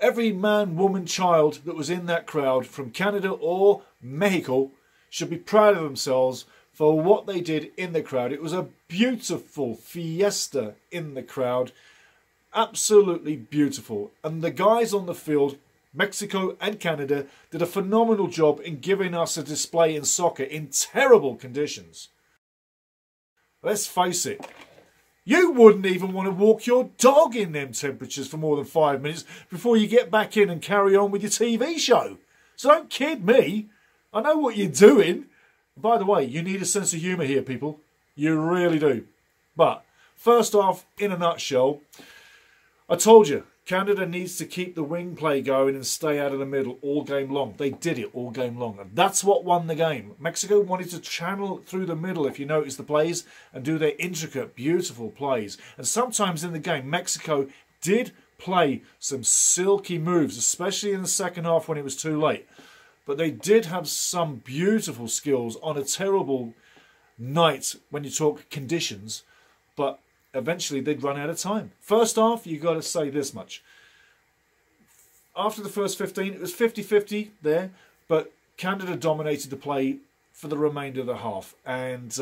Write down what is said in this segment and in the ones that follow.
Every man, woman, child that was in that crowd from Canada or Mexico should be proud of themselves for what they did in the crowd. It was a beautiful fiesta in the crowd. Absolutely beautiful. And the guys on the field, Mexico and Canada, did a phenomenal job in giving us a display in soccer in terrible conditions. Let's face it, you wouldn't even want to walk your dog in them temperatures for more than 5 minutes before you get back in and carry on with your TV show. So don't kid me. I know what you're doing. By the way, you need a sense of humour here, people. You really do. But first off, in a nutshell, I told you, Canada needs to keep the wing play going and stay out of the middle all game long. They did it all game long, and that's what won the game. Mexico wanted to channel through the middle, if you notice the plays, and do their intricate, beautiful plays. And sometimes in the game, Mexico did play some silky moves, especially in the second half when it was too late. But they did have some beautiful skills on a terrible night when you talk conditions, but eventually they'd run out of time. First half, you got to say this much. After the first 15, it was 50-50 there, but Canada dominated the play for the remainder of the half. And,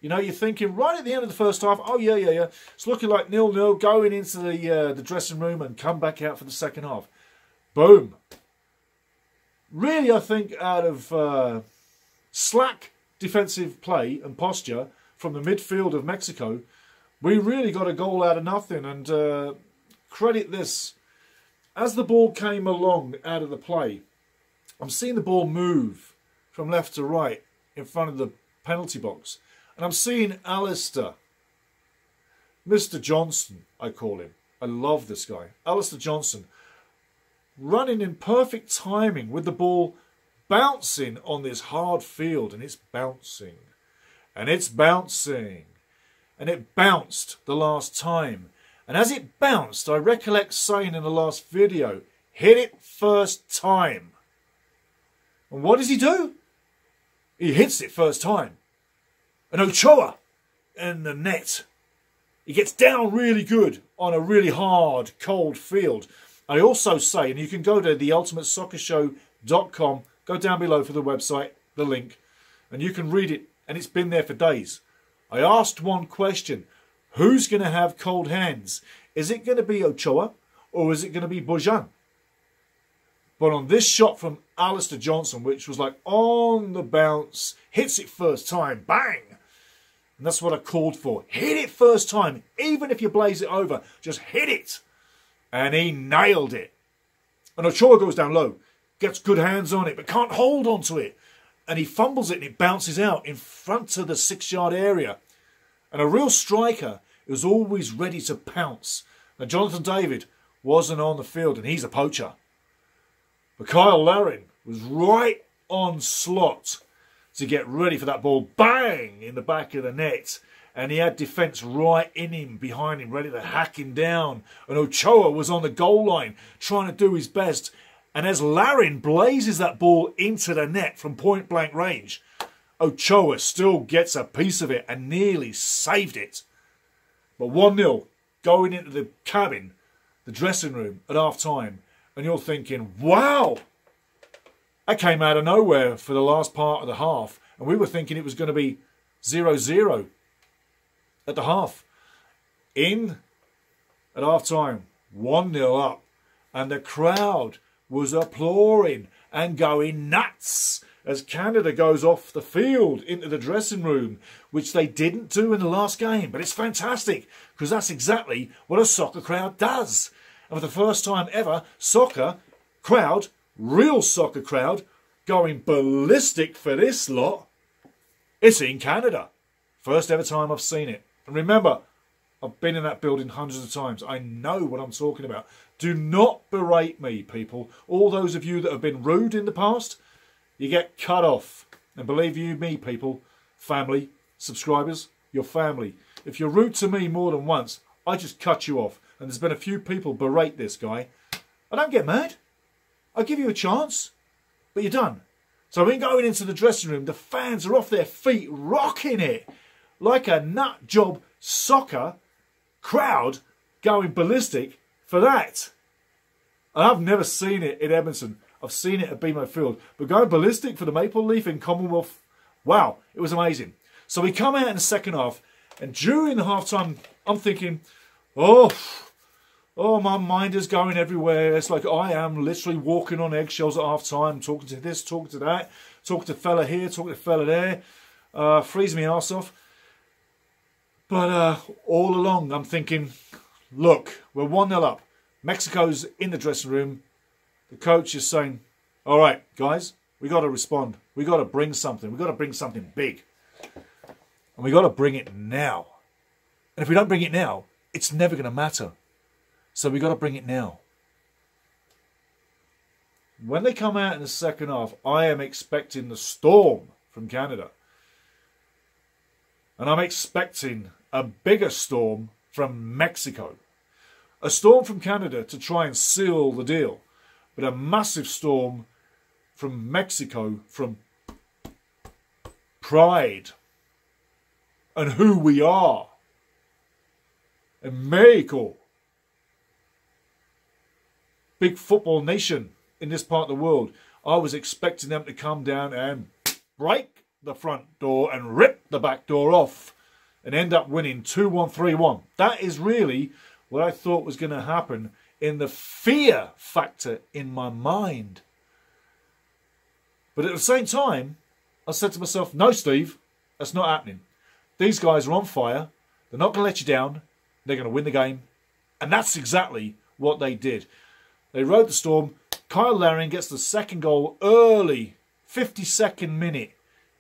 you know, you're thinking right at the end of the first half, oh, yeah. It's looking like 0-0, going into the dressing room and come back out for the second half. Boom. Really, I think out of slack defensive play and posture from the midfield of Mexico, we really got a goal out of nothing. And credit this. As the ball came along out of the play, I'm seeing the ball move from left to right in front of the penalty box. And I'm seeing Alistair, Mr. Johnson, I call him. I love this guy. Alistair Johnson, running in perfect timing with the ball bouncing on this hard field. And it's bouncing. And it's bouncing. And it bounced the last time. And as it bounced, I recollect saying in the last video, hit it first time. And what does he do? He hits it first time. And Ochoa in the net. He gets down really good on a really hard, cold field. I also say, and you can go to theultimatesoccershow.com, go down below for the website, the link, and you can read it. And it's been there for days. I asked one question. Who's going to have cold hands? Is it going to be Ochoa or is it going to be Bojan? But on this shot from Alistair Johnson, which was like on the bounce, hits it first time, bang! And that's what I called for. Hit it first time. Even if you blaze it over, just hit it. And he nailed it. And Ochoa goes down low, gets good hands on it, but can't hold on to it. And he fumbles it and it bounces out in front of the 6-yard area. And a real striker is always ready to pounce. Now, Jonathan David wasn't on the field and he's a poacher. But Kyle Larin was right on slot to get ready for that ball. Bang! In the back of the net. And he had defence right in him, behind him, ready to hack him down. And Ochoa was on the goal line trying to do his best. And as Larin blazes that ball into the net from point-blank range, Ochoa still gets a piece of it and nearly saved it. But 1-0 going into the cabin, the dressing room at half-time, and you're thinking, wow! That came out of nowhere for the last part of the half, and we were thinking it was going to be 0-0 at the half. In at half-time, 1-0 up, and the crowd was applauding and going nuts as Canada goes off the field into the dressing room, which they didn't do in the last game. But it's fantastic, because that's exactly what a soccer crowd does. And for the first time ever, soccer crowd, real soccer crowd, going ballistic for this lot. It's in Canada. First ever time I've seen it. And remember, I've been in that building hundreds of times. I know what I'm talking about. Do not berate me, people. All those of you that have been rude in the past, you get cut off. And believe you me, people, family, subscribers, your family. If you're rude to me more than once, I just cut you off. And there's been a few people berate this guy. I don't get mad. I give you a chance. But you're done. So I've been going into the dressing room. The fans are off their feet, rocking it. Like a nut job soccer crowd going ballistic for that. And I've never seen it in Edmonton. I've seen it at BMO Field. But going ballistic for the Maple Leaf in Commonwealth, wow, it was amazing. So we come out in the second half, and during the halftime, I'm thinking, oh, my mind is going everywhere. It's like I am literally walking on eggshells at halftime, talking to this, talking to that, talking to fella here, talking to fella there, freeze me arse off. But all along, I'm thinking, look, we're 1-0 up. Mexico's in the dressing room. The coach is saying, all right, guys, we got to respond. We got to bring something. We got to bring something big. And we got to bring it now. And if we don't bring it now, it's never going to matter. So we got to bring it now. When they come out in the second half, I am expecting the storm from Canada. And I'm expecting a bigger storm from Mexico. A storm from Canada to try and seal the deal. But a massive storm from Mexico from pride. And who we are. And Mexico. Big football nation in this part of the world. I was expecting them to come down and break the front door and rip the back door off and end up winning 2-1, 3-1. That is really what I thought was going to happen in the fear factor in my mind. But at the same time, I said to myself, no, Steve, that's not happening. These guys are on fire. They're not going to let you down. They're going to win the game. And that's exactly what they did. They rode the storm. Kyle Larin gets the second goal early, 52nd minute.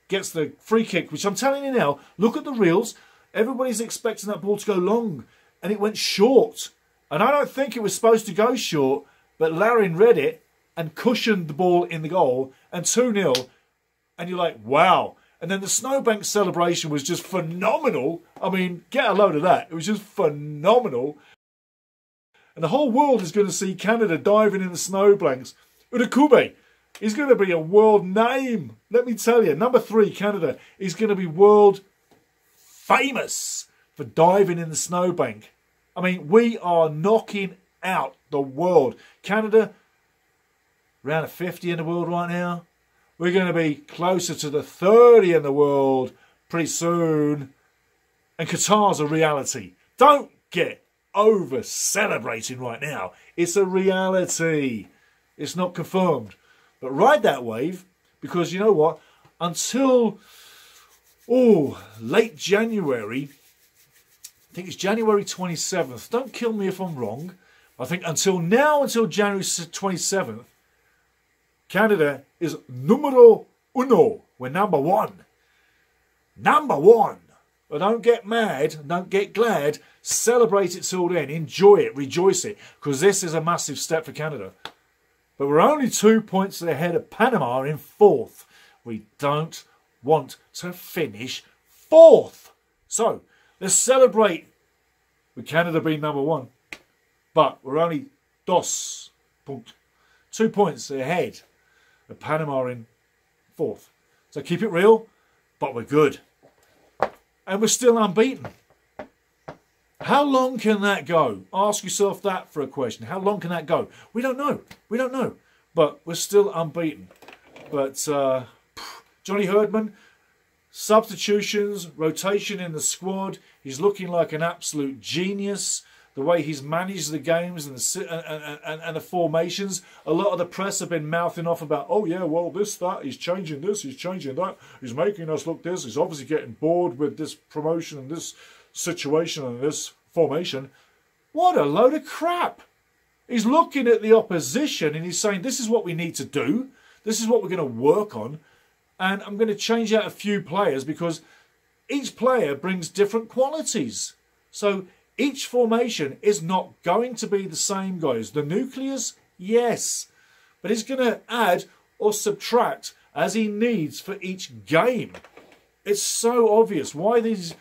Gets the free kick, which I'm telling you now, look at the reels. Everybody's expecting that ball to go long. And it went short. And I don't think it was supposed to go short. But Larin read it and cushioned the ball in the goal. And 2-0. And you're like, wow. And then the Snowbank celebration was just phenomenal. I mean, get a load of that. It was just phenomenal. And the whole world is going to see Canada diving in the Snowbanks. Udakube is going to be a world name. Let me tell you, number 3, Canada, is going to be world famous for diving in the snowbank. I mean, we are knocking out the world. Canada, around a 50 in the world right now. We're going to be closer to the 30 in the world pretty soon. And Qatar's a reality. Don't get over celebrating right now. It's a reality. It's not confirmed. But ride that wave, because you know what? Until late January, I think it's January 27th. Don't kill me if I'm wrong. I think until January 27th, Canada is numero uno. We're number 1. Number 1. But don't get mad, don't get glad. Celebrate it till then. Enjoy it, rejoice it. Because this is a massive step for Canada. But we're only 2 points ahead of Panama in 4th. We don't want to finish 4th. So, let's celebrate with Canada being number 1. But we're only 2 points ahead of Panama in 4th. So keep it real, but we're good. And we're still unbeaten. How long can that go? Ask yourself that for a question. How long can that go? We don't know. We don't know. But we're still unbeaten. But Johnny Herdman, substitutions, rotation in the squad. He's looking like an absolute genius. The way he's managed the games and the formations. A lot of the press have been mouthing off about, oh yeah, well this, that, he's changing this, he's changing that. He's making us look this. He's obviously getting bored with this promotion and this situation and this formation. What a load of crap. He's looking at the opposition and he's saying, this is what we need to do. This is what we're going to work on. And I'm going to change out a few players because each player brings different qualities. So each formation is not going to be the same, guys. The nucleus, yes. But he's going to add or subtract as he needs for each game. It's so obvious. Why the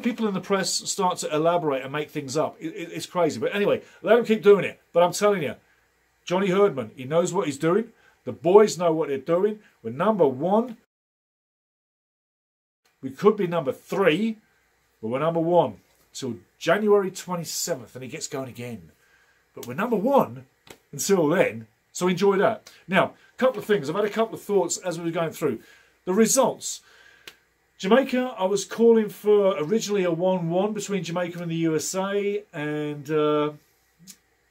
people in the press start to elaborate and make things up. It's crazy. But anyway, let him keep doing it. But I'm telling you, Johnny Herdman, he knows what he's doing. The boys know what they're doing. We're number 1. We could be number 3, but we're number 1 till January 27th, and he gets going again. But we're number 1, until then. So enjoy that. Now, a couple of things. I've had a couple of thoughts as we were going through. The results. Jamaica, I was calling for originally a 1-1 between Jamaica and the USA, and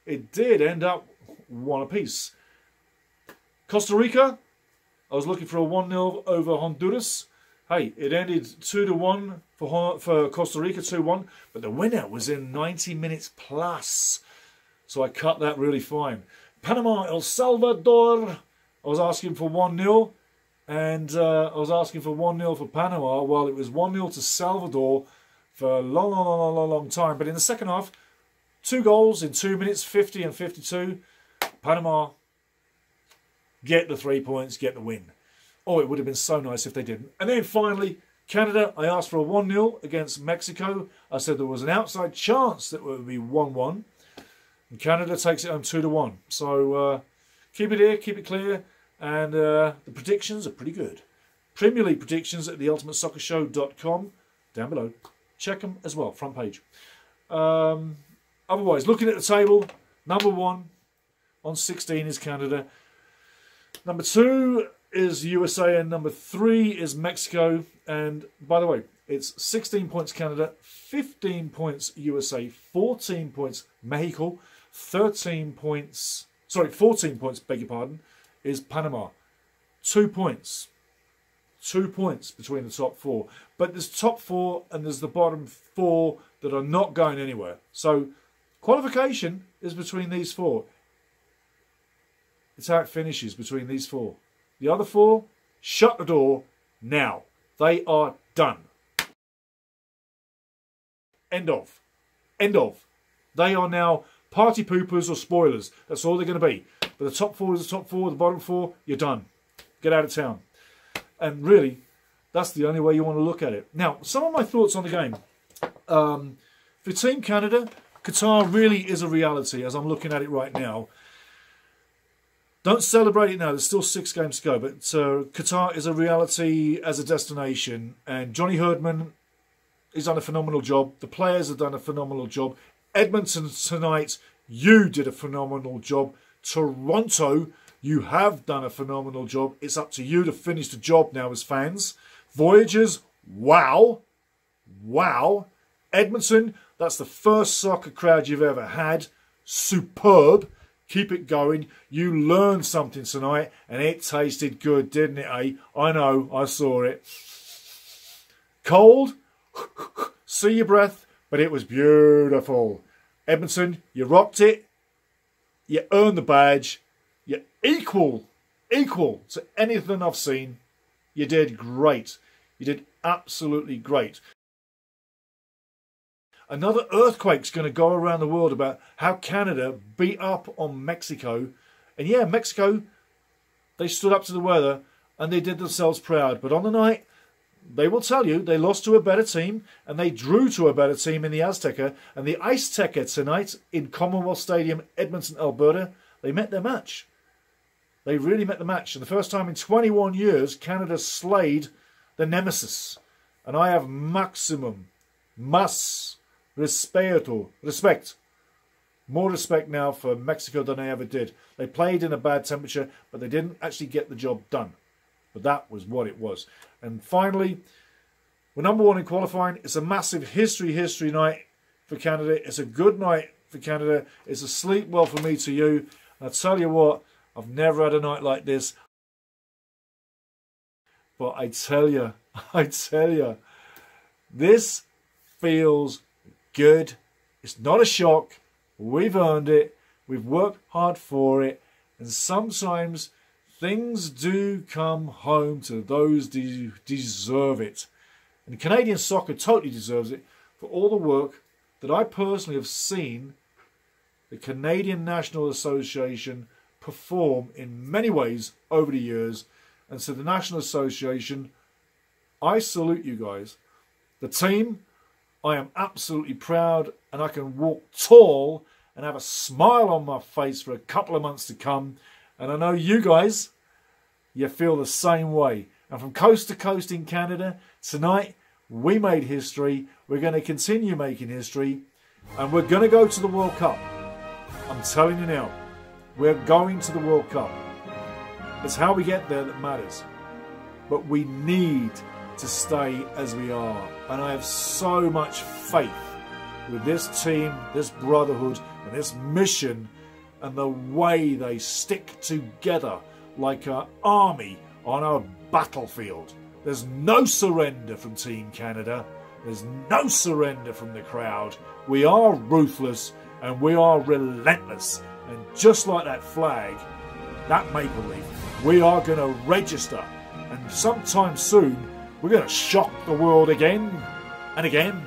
it did end up 1 apiece. Costa Rica, I was looking for a 1-0 over Honduras. Hey, it ended 2-1 for Costa Rica, 2-1, but the winner was in 90 minutes plus. So I cut that really fine. Panama, El Salvador, I was asking for 1-0. And I was asking for 1-0 for Panama, while it was 1-0 to Salvador for a long time. But in the second half, 2 goals in 2 minutes, 50 and 52. Panama get the 3 points, get the win. Oh, it would have been so nice if they didn't. And then finally, Canada, I asked for a 1-0 against Mexico. I said there was an outside chance that it would be 1-1. And Canada takes it home 2-1. So keep it here, keep it clear. And the predictions are pretty good. Premier League predictions at theultimatesoccershow.com, down below. Check them as well, front page. Otherwise, looking at the table, number 1 on 16 is Canada. Number 2 is USA, and number 3 is Mexico. And by the way, it's 16 points Canada, 15 points USA, 14 points Mexico, 14 points, beg your pardon, is Panama. 2 points. 2 points between the top 4. But there's top 4 and there's the bottom 4 that are not going anywhere. So qualification is between these 4. It's how it finishes between these 4. The other 4, shut the door now. They are done. End of. End of. They are now party poopers or spoilers. That's all they're going to be. But the top 4 is the top 4, the bottom 4, you're done. Get out of town. And really, that's the only way you want to look at it. Now, some of my thoughts on the game. For Team Canada, Qatar really is a reality as I'm looking at it right now. Don't celebrate it now. There's still 6 games to go. But Qatar is a reality as a destination. And Johnny Herdman has done a phenomenal job. The players have done a phenomenal job. Edmonton tonight, you did a phenomenal job. Toronto, you have done a phenomenal job. It's up to you to finish the job now as fans. Voyagers, wow. Wow. Edmonton, that's the first soccer crowd you've ever had. Superb. Keep it going. You learned something tonight and it tasted good, didn't it, eh? I know, I saw it. Cold, see your breath, but it was beautiful. Edmonton, you rocked it. You earned the badge. You're equal to anything I've seen. You did great. You did absolutely great. Another earthquake's going to go around the world about how Canada beat up on Mexico. And yeah, Mexico, they stood up to the weather and they did themselves proud. But on the night, they will tell you they lost to a better team and they drew to a better team in the Azteca. And the Azteca tonight in Commonwealth Stadium, Edmonton, Alberta, they met their match. They really met the match. And the first time in 21 years, Canada slayed the nemesis. And I have respect. More respect now for Mexico than I ever did. They played in a bad temperature, but they didn't actually get the job done. But that was what it was. And finally, we're number 1 in qualifying. It's a massive history night for Canada. It's a good night for Canada. It's a sleep well for me to you. And I tell you what, I've never had a night like this. But I tell you, this feels good. It's not a shock. We've earned it. We've worked hard for it. And sometimes things do come home to those who deserve it. And Canadian soccer totally deserves it for all the work that I personally have seen the Canadian National Association perform in many ways over the years. And so the National Association, I salute you guys. The team, I am absolutely proud and I can walk tall and have a smile on my face for a couple of months to come. And I know you guys, you feel the same way. And from coast to coast in Canada, tonight we made history. We're going to continue making history. And we're going to go to the World Cup. I'm telling you now, We're going to the World Cup. It's how we get there that matters. But we need to stay as we are. And I have so much faith with this team, this brotherhood, and this mission, and the way they stick together like an army on a battlefield. There's no surrender from Team Canada. There's no surrender from the crowd. We are ruthless and we are relentless. And just like that flag, that maple leaf, we are going to register. And sometime soon, we're going to shock the world again and again.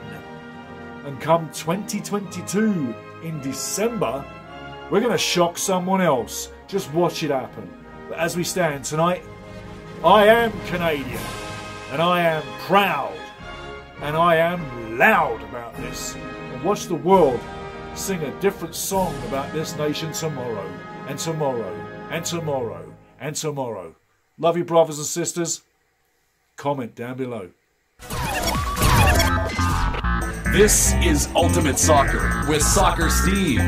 And come 2022 in December, we're going to shock someone else. Just watch it happen. But as we stand tonight, I am Canadian. And I am proud. And I am loud about this. And watch the world sing a different song about this nation tomorrow. And tomorrow. And tomorrow. And tomorrow. Love you, brothers and sisters. Comment down below. This is Ultimate Soccer with Soccer Steve.